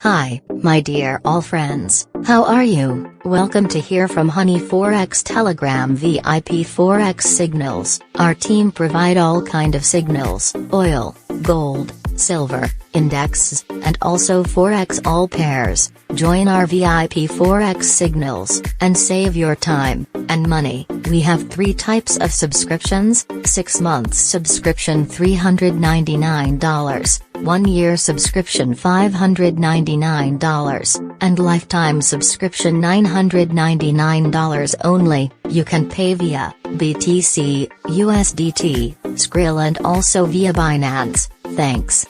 Hi, my dear all friends, how are you? Welcome to Hear from Honey Forex Telegram VIP Forex Signals. Our team provide all kind of signals, oil, gold, silver, indexes, and also Forex all pairs. Join our VIP Forex Signals, and save your time and money. We have 3 types of subscriptions: 6 months subscription $399, 1 year subscription $599, and lifetime subscription $999 only. You can pay via BTC, USDT, Skrill and also via Binance. Thanks.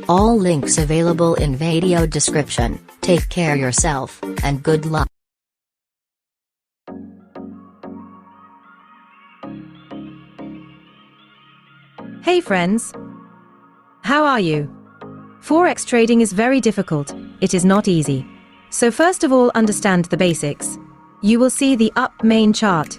All links available in video description. Take care yourself, and good luck. Hey friends! How are you? Forex trading is very difficult, it is not easy. So first of all, understand the basics. You will see the up main chart.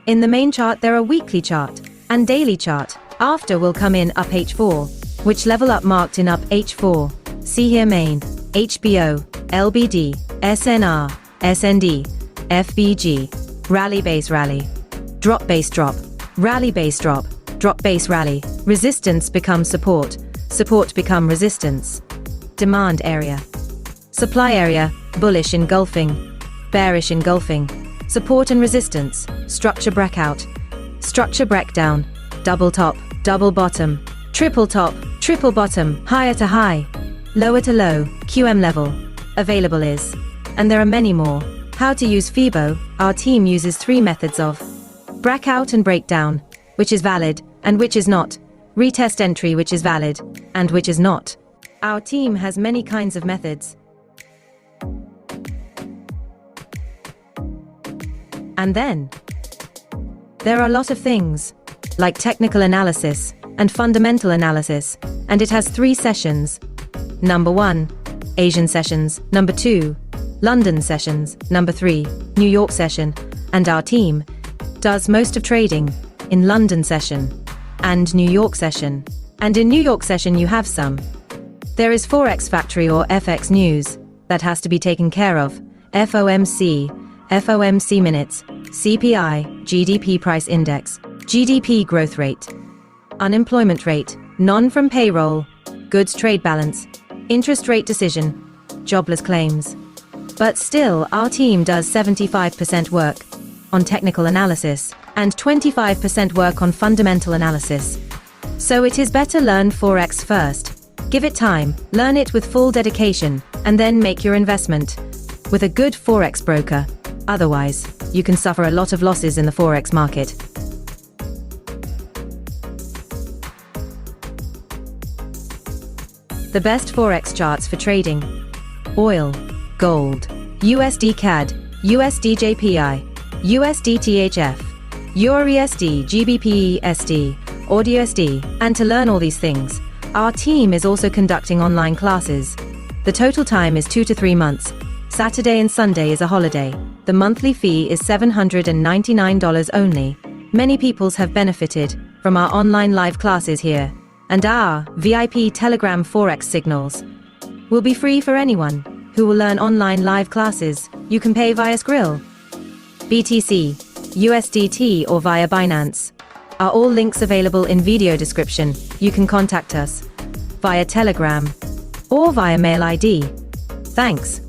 In the main chart there are weekly chart and daily chart. After will come in up H4, which level up marked in up H4. See here main, HBO, LBD, SNR, SND, FBG, rally base rally, drop base drop, rally base drop, drop base rally, resistance become support, support become resistance. Demand area, supply area, bullish engulfing, bearish engulfing, support and resistance, structure breakout, structure breakdown, double top, double bottom, triple top, triple bottom, higher to high, lower to low, QM level, available is. And there are many more. How to use FIBO. Our team uses 3 methods of breakout and breakdown, which is valid, and which is not, retest entry which is valid, and which is not. Our team has many kinds of methods. And then, there are a lot of things, like technical analysis, and fundamental analysis, and it has 3 sessions. Number 1, Asian sessions, number 2, London sessions, number 3, New York session, and our team does most of trading in London session and New York session. And in New York session you have some. There is Forex Factory or FX News, that has to be taken care of, FOMC, FOMC minutes, CPI, GDP price index, GDP growth rate, unemployment rate, non-from payroll, goods trade balance, interest rate decision, jobless claims. But still, our team does 75% work on technical analysis and 25% work on fundamental analysis. So it is better learn Forex first. Give it time, learn it with full dedication, and then make your investment with a good Forex broker. Otherwise, you can suffer a lot of losses in the Forex market. The best Forex charts for trading: oil, gold, USD CAD, USD JPI, USD THF, EURUSD, GBP SD, AUDUSD. And to learn all these things, our team is also conducting online classes. The total time is 2 to 3 months. Saturday and Sunday is a holiday. The monthly fee is $799 only. Many peoples have benefited from our online live classes here. And our VIP Telegram Forex Signals will be free for anyone who will learn online live classes. You can pay via Skrill, BTC, USDT or via Binance. Are all links available in video description. You can contact us via Telegram or via mail ID. Thanks.